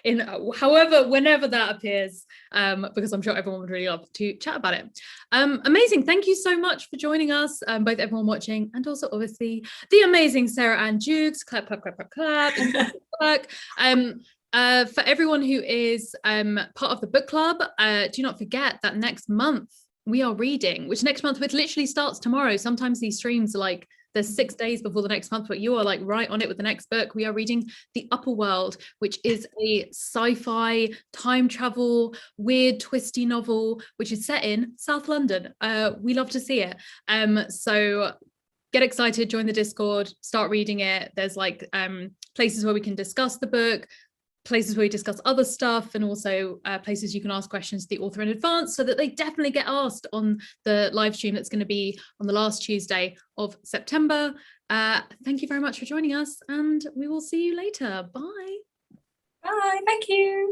in whenever that appears, because I'm sure everyone would really love to chat about it. Amazing. Thank you so much for joining us, both everyone watching and also obviously the amazing Sarah Ann Juckes. Clap, clap, clap, clap, clap. Work. For everyone who is part of the book club, do not forget that next month we are reading, which next month, it literally starts tomorrow. Sometimes these streams are like, there's 6 days before the next month, but you are like right on it with the next book. We are reading The Upper World, which is a sci-fi time travel, weird, twisty novel, which is set in South London. We love to see it. So get excited, join the Discord, start reading it. There's like places where we can discuss the book, places where we discuss other stuff, and also places you can ask questions to the author in advance, so that they definitely get asked on the live stream that's going to be on the last Tuesday of September. Thank you very much for joining us, and we will see you later. Bye. Bye. Thank you.